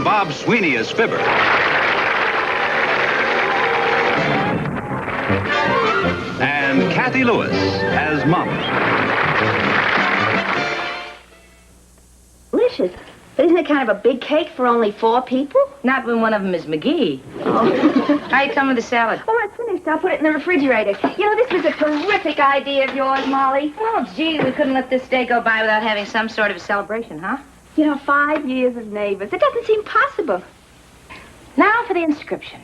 starring Bob Sweeney as Fibber. And Cathy Lewis as Mama. Delicious. But isn't it kind of a big cake for only 4 people? Not when one of them is McGee. Oh. How you come with the salad? Oh, it's finished. I'll put it in the refrigerator. You know, this was a terrific idea of yours, Molly. Oh, gee, we couldn't let this day go by without having some sort of a celebration, huh? You know, 5 years of neighbors. It doesn't seem possible. Now for the inscription.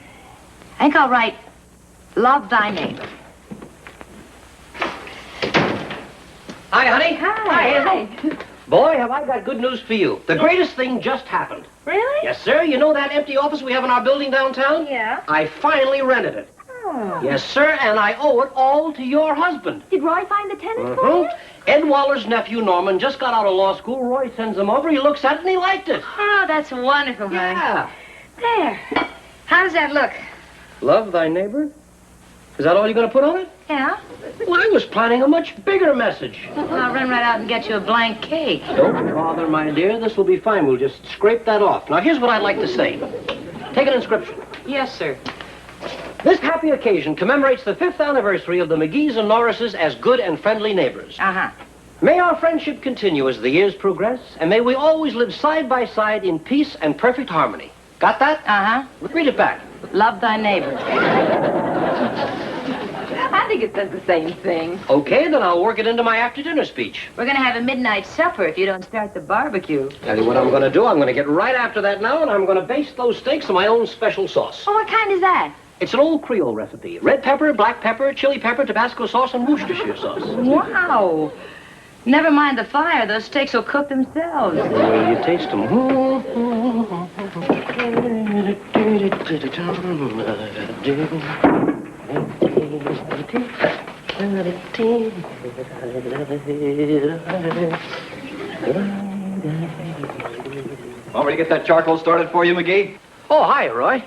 I think I'll write, love thy neighbor. Hi, honey. Hi. Boy, have I got good news for you. The greatest thing just happened. Really? Yes, sir. You know that empty office we have in our building downtown? Yeah. I finally rented it. Oh. Yes, sir, and I owe it all to your husband. Did Roy find the tenant for you? Ed Waller's nephew, Norman, just got out of law school. Roy sends him over. He looks at it and he liked it. Oh, that's wonderful, honey. Yeah. There. How does that look? Love thy neighbor? Is that all you're going to put on it? Yeah. Well, I was planning a much bigger message. I'll run right out and get you a blank cake. Don't bother, my dear. This will be fine. We'll just scrape that off. Now, here's what I'd like to say. Take an inscription. Yes, sir. This happy occasion commemorates the 5th anniversary of the McGees and Norrises as good and friendly neighbors. Uh-huh. May our friendship continue as the years progress, and may we always live side by side in peace and perfect harmony. Got that? Uh-huh. Read it back. Love thy neighbor. I think it says the same thing. Okay, then I'll work it into my after-dinner speech. We're going to have a midnight supper if you don't start the barbecue. Tell you what I'm going to do. I'm going to get right after that now, and I'm going to baste those steaks in my own special sauce. Oh, what kind is that? It's an old Creole recipe. Red pepper, black pepper, chili pepper, Tabasco sauce, and Worcestershire sauce. Wow. Never mind the fire. Those steaks will cook themselves. The way you taste them. Want me to get that charcoal started for you, McGee? Oh, hi, Roy.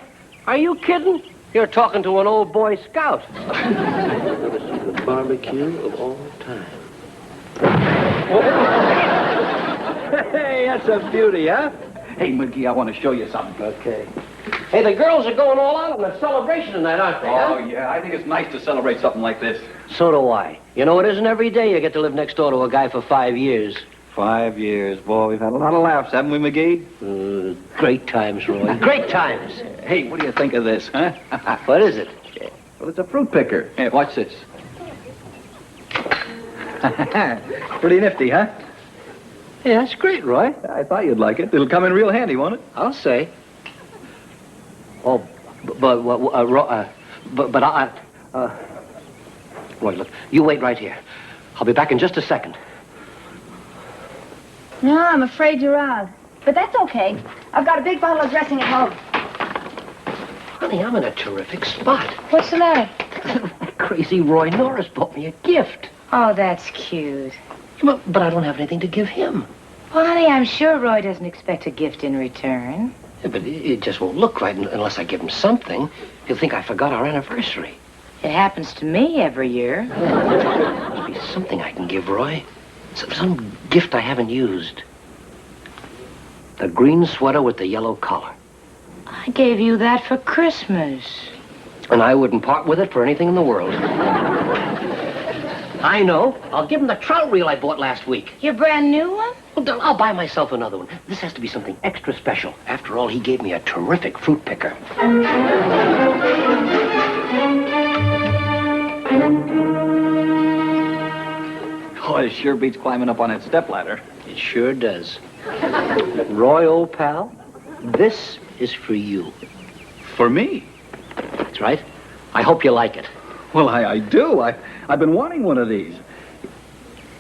Are you kidding? You're talking to an old Boy Scout. The barbecue of all time. Hey, that's a beauty, huh? Hey, McGee, I want to show you something. Okay. Hey, the girls are going all out on the celebration tonight, aren't they? Oh, yeah, I think it's nice to celebrate something like this. So do I. You know, it isn't every day you get to live next door to a guy for 5 years. 5 years, boy. We've had a lot of laughs, haven't we, McGee? Great times, Roy. Great times. Hey, what do you think of this, huh? What is it? Well, it's a fruit picker. Hey, watch this. Pretty nifty, huh? Yeah, that's great, Roy. I thought you'd like it. It'll come in real handy, won't it? I'll say. Oh, Roy, look, you wait right here. I'll be back in just a second. No, I'm afraid you're out. But that's okay. I've got a big bottle of dressing at home. Honey, I'm in a terrific spot. What's the matter? That crazy Roy Norris bought me a gift. Oh, that's cute. But I don't have anything to give him. Well, honey, I'm sure Roy doesn't expect a gift in return. Yeah, but it just won't look right unless I give him something. He'll think I forgot our anniversary. It happens to me every year. Must be something I can give Roy. Some gift I haven't used. The green sweater with the yellow collar. I gave you that for Christmas. And I wouldn't part with it for anything in the world. I know. I'll give him the trout reel I bought last week. Your brand new one? Well, I'll buy myself another one. This has to be something extra special. After all, he gave me a terrific fruit picker. Oh, it sure beats climbing up on that stepladder. It sure does. Roy, old pal, this is for you. For me? That's right. I hope you like it. Well, I do. I've been wanting one of these.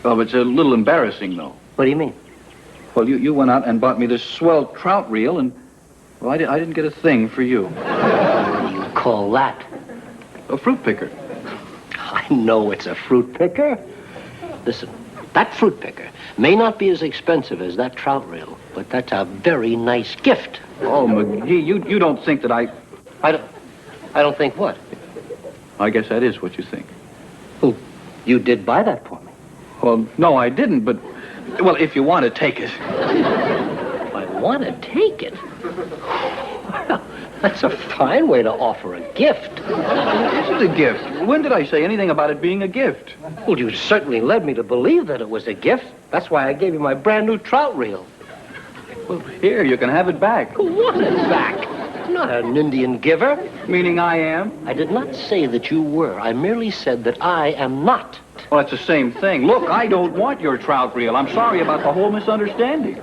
Oh, it's a little embarrassing, though. What do you mean? Well, you went out and bought me this swell trout reel, and, well, I didn't get a thing for you. What do you call that? A fruit picker. I know it's a fruit picker. Listen, that fruit picker may not be as expensive as that trout reel, but that's a very nice gift. Oh, McGee, you don't think that I don't think what? I guess that is what you think. Well, you did buy that for me. Well, no, I didn't, but, well, if you want to take it. I want to take it? Well, that's a fine way to offer a gift. It isn't a gift. When did I say anything about it being a gift? Well, you certainly led me to believe that it was a gift. That's why I gave you my brand new trout reel. Well, here, you can have it back. Who wants it back? I'm not an Indian giver. Meaning I am? I did not say that you were. I merely said that I am not. Well, that's the same thing. Look, I don't want your trout reel. I'm sorry about the whole misunderstanding.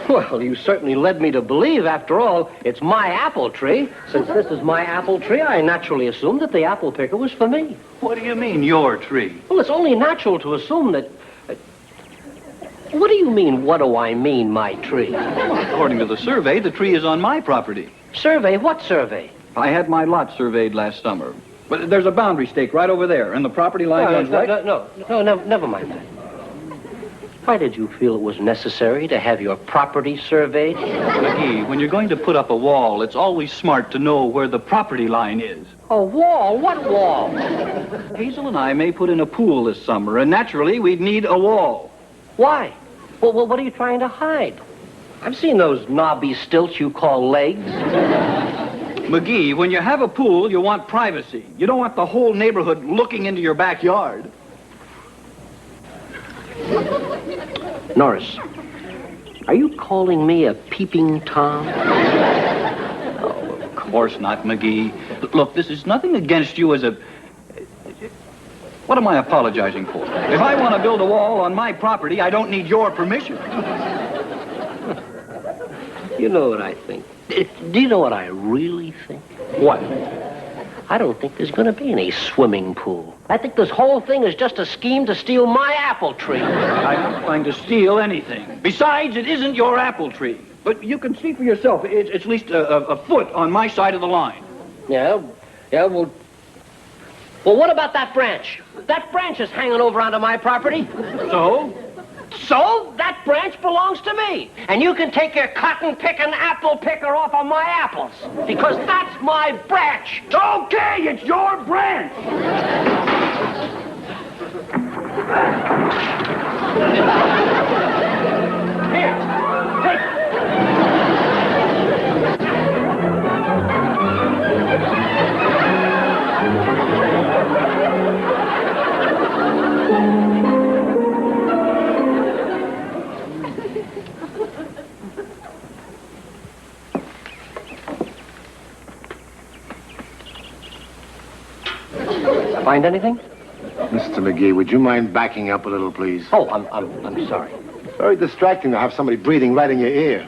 Well, you certainly led me to believe, after all, it's my apple tree. Since this is my apple tree, I naturally assumed that the apple picker was for me. What do you mean, your tree? Well, it's only natural to assume that... What do you mean, what do I mean, my tree? Well, according to the survey, the tree is on my property. Survey? What survey? I had my lot surveyed last summer. But there's a boundary stake right over there, and the property line runs right... No, never mind that. Why did you feel it was necessary to have your property surveyed? McGee, when you're going to put up a wall, it's always smart to know where the property line is. A wall? What wall? Hazel and I may put in a pool this summer, and naturally, we'd need a wall. Why? Well, what are you trying to hide? I've seen those knobby stilts you call legs. McGee, when you have a pool, you want privacy. You don't want the whole neighborhood looking into your backyard. Norris, are you calling me a peeping Tom? Oh, of course not, McGee. Look, this is nothing against you as a... What am I apologizing for? If I want to build a wall on my property, I don't need your permission. You know what I think. Do you know what I really think? What? I don't think there's going to be any swimming pool. I think this whole thing is just a scheme to steal my apple tree. I'm not trying to steal anything. Besides, it isn't your apple tree. But you can see for yourself. It's at least a foot on my side of the line. Yeah, well, what about that branch? That branch is hanging over onto my property. So? So, that branch belongs to me. And you can take your cotton-picking apple picker off of my apples. Because that's my branch. Okay, it's your branch. Here, take it. Find anything? Mr. McGee, would you mind backing up a little, please? Oh, I'm sorry. Very distracting to have somebody breathing right in your ear.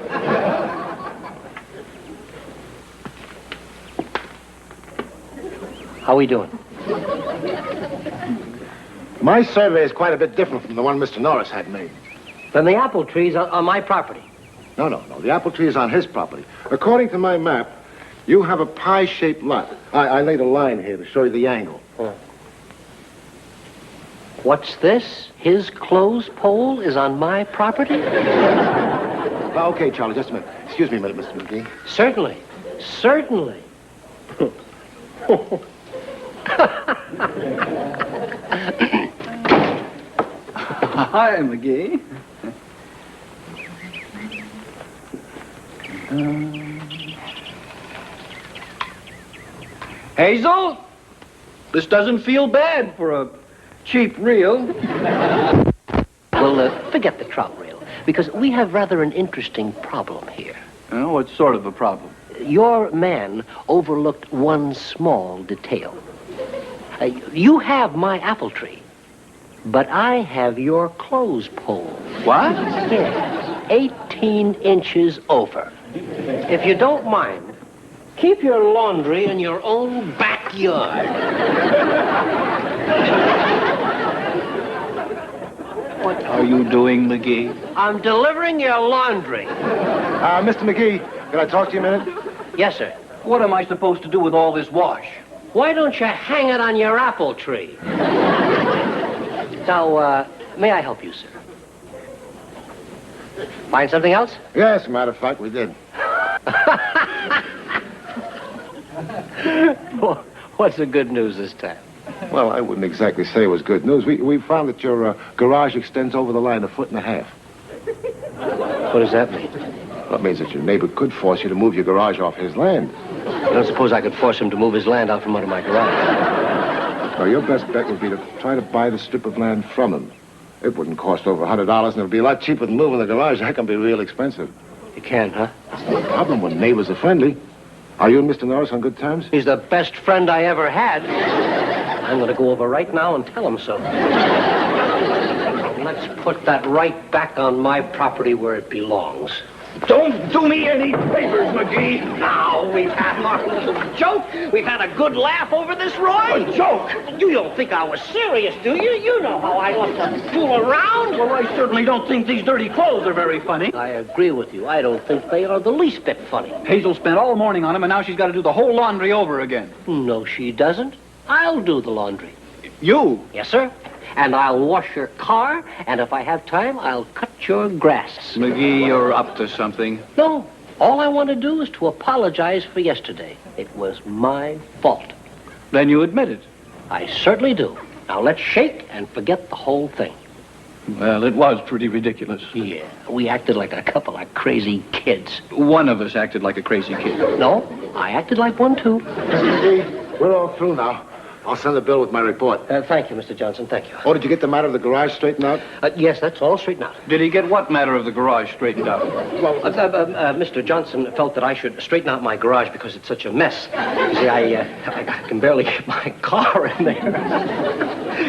How we doing? My survey is quite a bit different from the one Mr. Norris had made. Then the apple tree's on my property. No. The apple tree is on his property. According to my map, you have a pie-shaped lot. I laid a line here to show you the angle. What's this? His clothes pole is on my property? Okay, Charlie, just a minute. Excuse me a minute, Mr. McGee. Certainly. Hi, McGee. Hazel, this doesn't feel bad for a cheap reel. Well, forget the trout reel, because we have rather an interesting problem here. Oh, what sort of a problem? Your man overlooked one small detail. You have my apple tree, but I have your clothes pole. What? Yes, 18 inches over. If you don't mind, keep your laundry in your own backyard. What are you doing, McGee? I'm delivering your laundry. Mr. McGee, can I talk to you a minute? Yes, sir. What am I supposed to do with all this wash? Why don't you hang it on your apple tree? Now, may I help you, sir? Find something else? Yes, as a matter of fact, we did. What's the good news this time? Well, I wouldn't exactly say it was good news. We found that your garage extends over the line 1.5 feet. What does that mean? That means that your neighbor could force you to move your garage off his land. You don't suppose I could force him to move his land out from under my garage? Well, your best bet would be to try to buy the strip of land from him. It wouldn't cost over $100, and it would be a lot cheaper than moving the garage. That can be real expensive. You can, huh? That's no problem when neighbors are friendly. Are you and Mr. Norris on good terms? He's the best friend I ever had. I'm going to go over right now and tell him so. Let's put that right back on my property where it belongs. Don't do me any favors, McGee. Now, we've had our little joke. We've had a good laugh over this, Roy. A joke? You don't think I was serious, do you? You know how I love to fool around. Well, I certainly don't think these dirty clothes are very funny. I agree with you. I don't think they are the least bit funny. Hazel spent all morning on them, and now she's got to do the whole laundry over again. No, she doesn't. I'll do the laundry. You? Yes, sir. And I'll wash your car, and if I have time, I'll cut your grass. McGee, you're up to something. No, all I want to do is to apologize for yesterday. It was my fault. Then you admit it. I certainly do. Now let's shake and forget the whole thing. Well, it was pretty ridiculous. Yeah, we acted like a couple of crazy kids. One of us acted like a crazy kid. No, I acted like one, too. We're all through now. I'll send the bill with my report. Thank you, Mr. Johnson. Thank you. Oh, did you get the matter of the garage straightened out? Yes, that's all straightened out. Did he get what matter of the garage straightened out? Well, Mr. Johnson felt that I should straighten out my garage because it's such a mess. You see, I can barely get my car in there.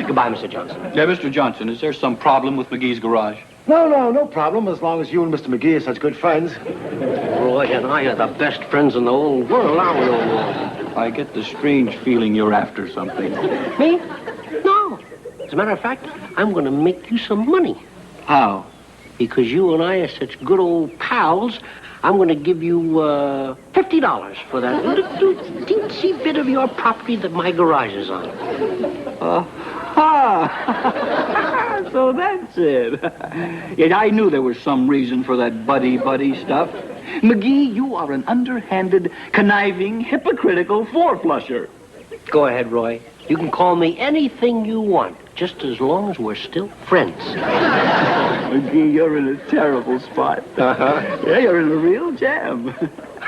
Goodbye, Mr. Johnson. Yeah, Mr. Johnson, is there some problem with McGee's garage? No problem, as long as you and Mr. McGee are such good friends. Roy and I are the best friends in the whole world, aren't we, old boy? I get the strange feeling you're after something. Me? No. As a matter of fact, I'm going to make you some money. How? Because you and I are such good old pals, I'm going to give you $50 for that little teensy bit of your property that my garage is on. So that's it. Yet I knew there was some reason for that buddy stuff. McGee, you are an underhanded, conniving, hypocritical four-flusher. Go ahead, Roy. You can call me anything you want, just as long as we're still friends. McGee, you're in a terrible spot. Uh-huh. Yeah, you're in a real jam.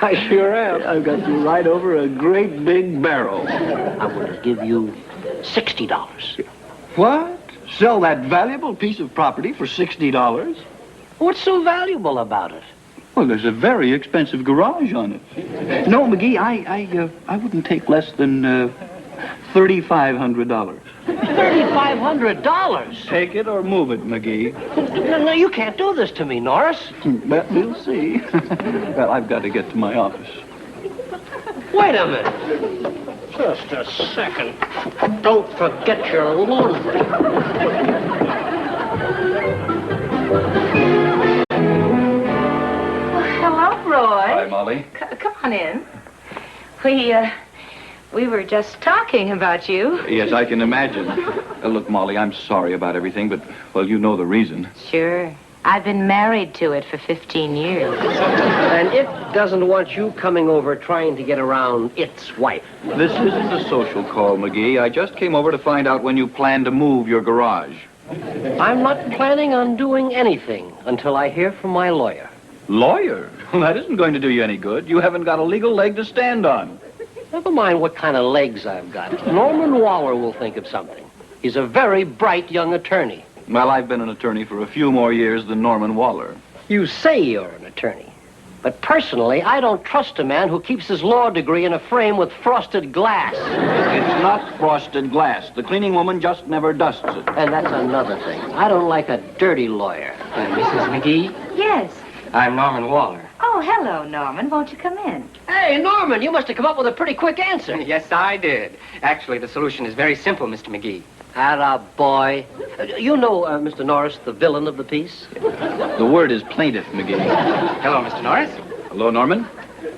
I sure am. I've got you right over a great big barrel. I'm going to give you $60. What? Sell that valuable piece of property for $60? What's so valuable about it? Well, there's a very expensive garage on it. No, McGee, I wouldn't take less than $3,500. $3,500? Take it or move it, McGee. No, you can't do this to me, Norris. But we'll see. Well, I've got to get to my office. Wait a minute. Just a second. Don't forget your laundry. Hello, Roy. Hi, Molly. Come on in. We were just talking about you. Yes, I can imagine. Look, Molly, I'm sorry about everything, but, well, you know the reason. Sure. I've been married to it for 15 years. And it doesn't want you coming over trying to get around its wife. This isn't a social call, McGee. I just came over to find out when you plan to move your garage. I'm not planning on doing anything until I hear from my lawyer. Lawyer? Well, that isn't going to do you any good. You haven't got a legal leg to stand on. Never mind what kind of legs I've got. Norman Waller will think of something. He's a very bright young attorney. Well, I've been an attorney for a few more years than Norman Waller. You say you're an attorney. But personally, I don't trust a man who keeps his law degree in a frame with frosted glass. It's not frosted glass. The cleaning woman just never dusts it. And that's another thing. I don't like a dirty lawyer. Mrs. McGee, Yes. I'm Norman Waller. Oh, hello, Norman. Won't you come in? Hey, Norman, you must have come up with a pretty quick answer. Yes, I did. Actually, the solution is very simple, Mr. McGee. Atta boy. You know, Mr. Norris, the villain of the piece? The word is plaintiff, McGee. Hello, Mr. Norris. Hello, Norman?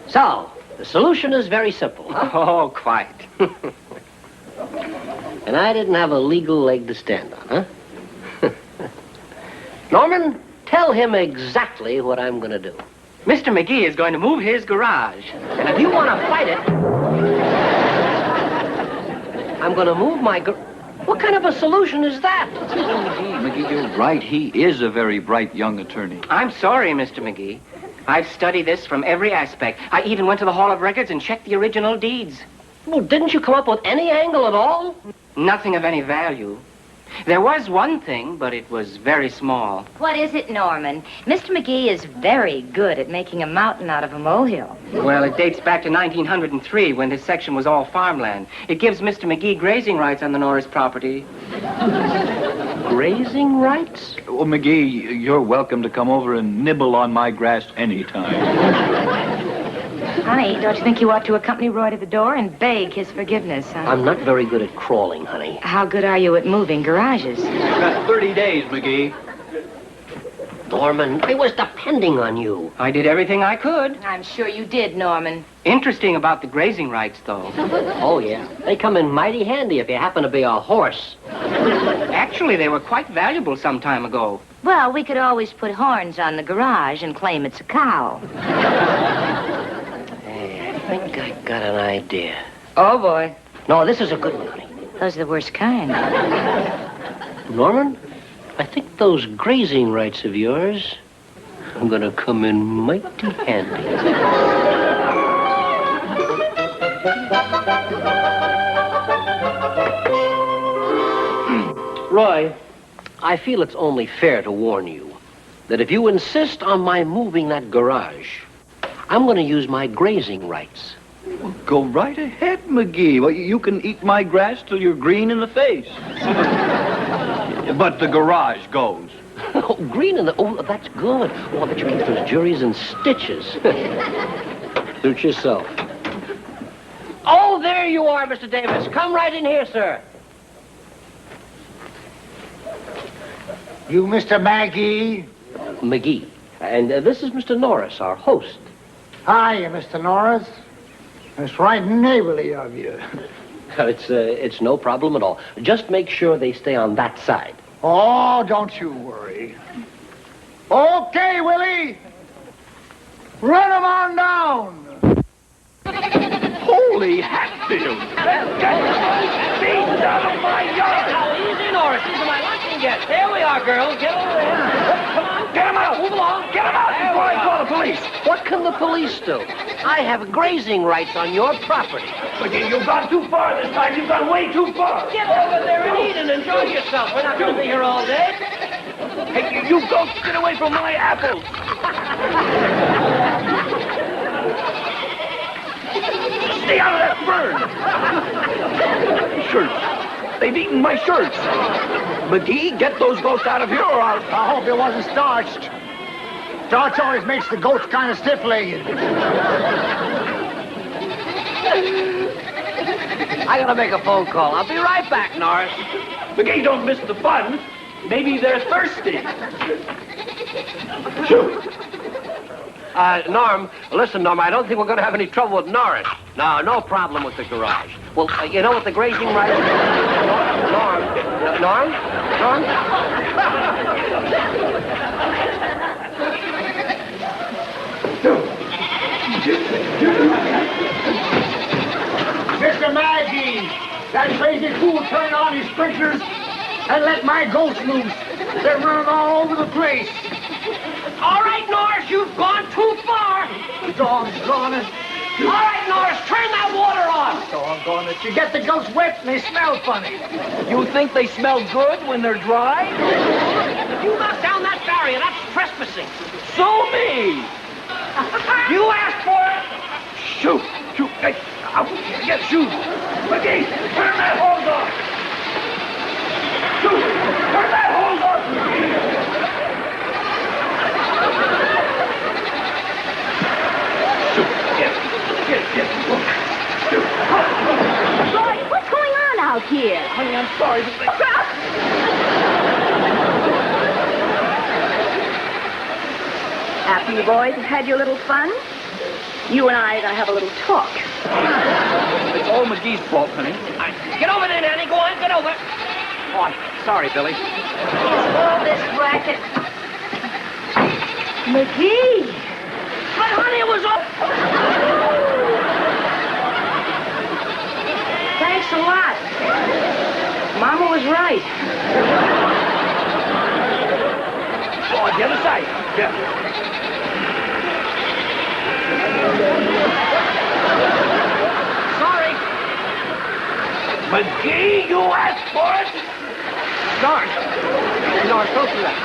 So, the solution is very simple. Oh, quite. And I didn't have a legal leg to stand on, huh? Norman, tell him exactly what I'm going to do. Mr. McGee is going to move his garage. And if you want to fight it, I'm going to move my What kind of a solution is that? McGee, you're right. He is a very bright young attorney. I'm sorry, Mr. McGee. I've studied this from every aspect. I even went to the Hall of Records and checked the original deeds. Well, didn't you come up with any angle at all? Nothing of any value. There was one thing, but it was very small. What is it, Norman? Mr. McGee is very good at making a mountain out of a molehill. Well, it dates back to 1903 when this section was all farmland. It gives Mr. McGee grazing rights on the Norris property. Grazing rights? Well, McGee, you're welcome to come over and nibble on my grass anytime. Honey, don't you think you ought to accompany Roy to the door and beg his forgiveness, huh? I'm not very good at crawling, honey. How good are you at moving garages? Got 30 days, McGee. Norman, I was depending on you. I did everything I could. I'm sure you did, Norman. Interesting about the grazing rights, though. Oh, yeah. They come in mighty handy if you happen to be a horse. Actually, they were quite valuable some time ago. Well, we could always put horns on the garage and claim it's a cow. I think I got an idea. Oh, boy. No, this is a good one, honey. Those are the worst kind. Norman, I think those grazing rights of yours are going to come in mighty handy. Roy, I feel it's only fair to warn you that if you insist on my moving that garage, I'm going to use my grazing rights. Well, go right ahead, McGee. Well, you can eat my grass till you're green in the face. But the garage goes. Oh, green in the... Oh, that's good. Oh, I bet you can get those juries in stitches. Suit yourself. Oh, there you are, Mr. Davis. Come right in here, sir. You Mr. McGee? McGee. And this is Mr. Norris, our host. Hiya, Mr. Norris. That's right neighborly of you. It's no problem at all. Just make sure they stay on that side. Oh, don't you worry. Okay, Willie. Run 'em on down. Holy Hatfield! Beans out of my yard! Now, easy, Norris. These are my luncheon guests. There we are, girls. Get over there. Come on. Get 'em out. Move along. Get 'em out before I call the police. What can the police do? I have grazing rights on your property. McGee, you've gone too far this time. You've gone way too far. Get over there and eat and enjoy yourself. We're not going to be here all day. Hey, you goats, get away from my apples. Stay out of that fern. Shirts. They've eaten my shirts. McGee, get those goats out of here or I'll... I hope it wasn't starched. Starch always makes the goats kind of stiff-legged. I got to make a phone call. I'll be right back, Norris. McGee, don't miss the fun. Maybe they're thirsty. Shoot. Norm, listen, Norm, I don't think we're going to have any trouble with Norris. No problem with the garage. Well, you know what the grazing rights... Norm? Mr. Maggie, that crazy fool turned on his sprinklers and let my goats loose. They're running all over the place. All right, Norris, you've gone too far. Doggone it. All right, Norris, turn that water off. Doggone it. You get the goats wet and they smell funny. You think they smell good when they're dry? You knocked down that barrier. That's trespassing. So me. You asked for it. Shoot. Hey, get shoot. McGee, turn that hose off. Shoot. Turn that hose off, McGee. Get. Roy, what's going on out here? Honey, I'm sorry, but After you boys have had your little fun, you and I are going to have a little talk. it's all McGee's fault, honey. Get over there, Nanny. Go on, get over. Oh, I'm sorry, Billy. All this racket. McGee! But, honey, it was all... Thanks a lot. Mama was right. Oh, on the other side. Yeah. McGee, you asked for it? Norris, don't do that.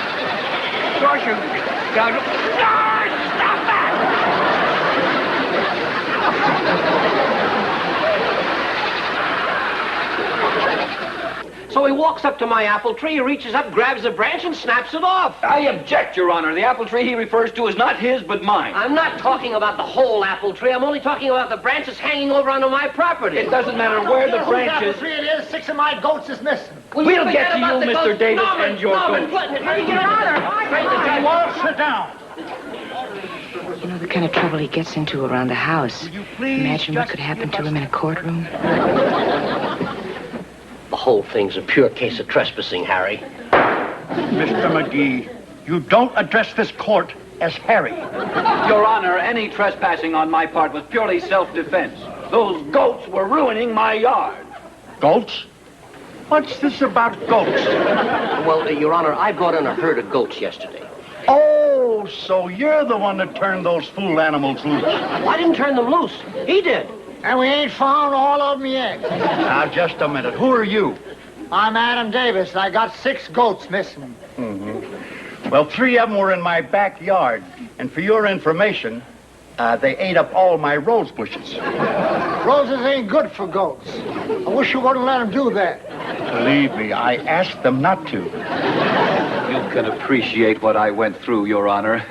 Norris, you... Norris, stop that! So he walks up to my apple tree, he reaches up, grabs a branch, and snaps it off. I object, Your Honor. The apple tree he refers to is not his, but mine. I'm not talking about the whole apple tree. I'm only talking about the branches hanging over onto my property. It doesn't matter where the branches... Tree it is. 6 of my goats is missing. We'll get to you, Mr. Davis, and your goats. Sit down. You know the kind of trouble he gets into around the house. Imagine what could happen to him in a courtroom. The whole thing's a pure case of trespassing, Harry. Mr. McGee, you don't address this court as Harry. Your Honor, any trespassing on my part was purely self-defense. Those goats were ruining my yard. Goats? What's this about goats? Well, Your Honor, I brought in a herd of goats yesterday. Oh, so you're the one that turned those fool animals loose. Well, I didn't turn them loose. He did. And we ain't found all of them yet. Now, just a minute. Who are you? I'm Adam Davis. I got 6 goats missing. Well, 3 of them were in my backyard. And for your information, they ate up all my rose bushes. Roses ain't good for goats. I wish you wouldn't let them do that. Believe me, I asked them not to. You can appreciate what I went through, Your Honor.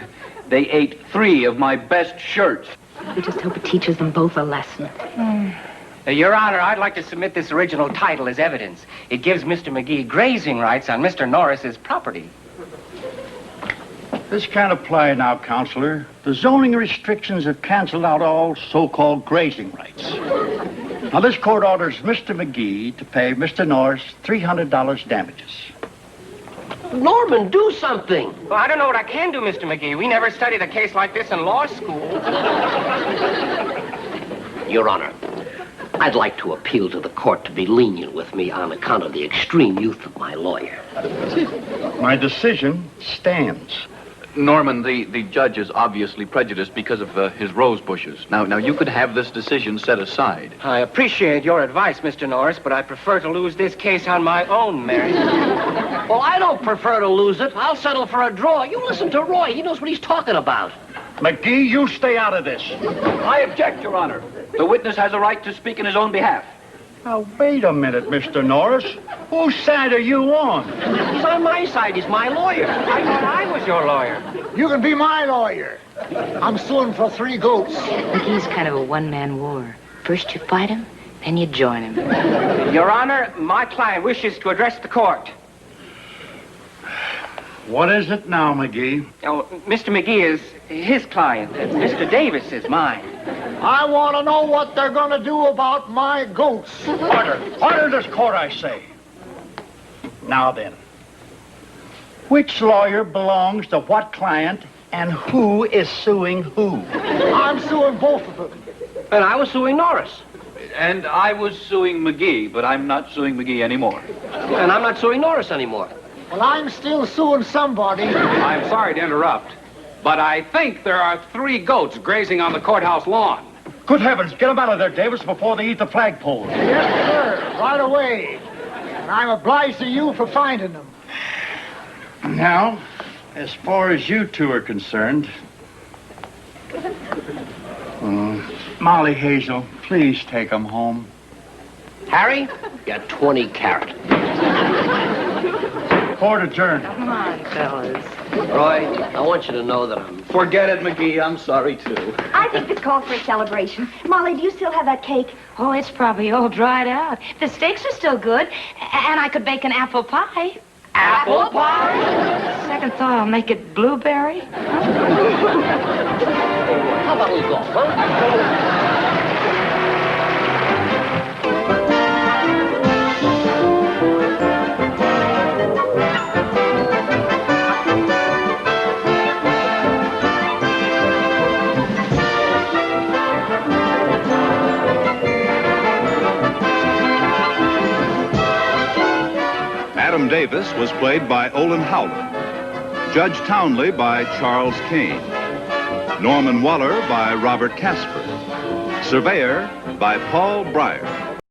They ate 3 of my best shirts. We just hope it teaches them both a lesson. Your Honor, I'd like to submit this original title as evidence. It gives Mr. McGee grazing rights on Mr. Norris's property. This can't apply now, Counselor. The zoning restrictions have canceled out all so-called grazing rights. Now, this court orders Mr. McGee to pay Mr. Norris $300 damages. Norman, do something. Well, I don't know what I can do, Mr. McGee. We never studied a case like this in law school. Your Honor, I'd like to appeal to the court to be lenient with me on account of the extreme youth of my lawyer. My decision stands. Norman, the judge is obviously prejudiced because of his rose bushes. Now, you could have this decision set aside. I appreciate your advice, Mr. Norris, but I prefer to lose this case on my own merit. Well, I don't prefer to lose it. I'll settle for a draw. You listen to Roy. He knows what he's talking about. McGee, you stay out of this. I object, Your Honor. The witness has a right to speak in his own behalf. Now, wait a minute, Mr. Norris. Whose side are you on? He's on my side. He's my lawyer. I thought I was your lawyer. You can be my lawyer. I'm suing for 3 goats. McGee's kind of a one-man war. First you fight him, then you join him. Your Honor, my client wishes to address the court. What is it now, McGee? Oh, Mr. McGee is his client. Mr. Davis is mine. I want to know what they're going to do about my goats. Order. Order this court, I say. Now then, which lawyer belongs to what client and who is suing who? I'm suing both of them. And I was suing Norris. And I was suing McGee, but I'm not suing McGee anymore. And I'm not suing Norris anymore. Well, I'm still suing somebody. I'm sorry to interrupt, but I think there are 3 goats grazing on the courthouse lawn. Good heavens, get them out of there, Davis, before they eat the flagpole. Yes, sir. Right away. And I'm obliged to you for finding them. Now, as far as you 2 are concerned, Molly Hazel, please take them home. Harry, you got 20 carat. Court adjourned. Come on, fellas. Roy, I want you to know that I'm... Forget it, McGee. I'm sorry, too. I think this calls for a celebration. Molly, do you still have that cake? Oh, it's probably all dried out. The steaks are still good, and I could bake an apple pie. Apple pie? Second thought, I'll make it blueberry. How about a little golf, huh? Adam Davis was played by Olin Howland, Judge Townley by Charles Kane, Norman Waller by Robert Casper, Surveyor by Paul Breyer.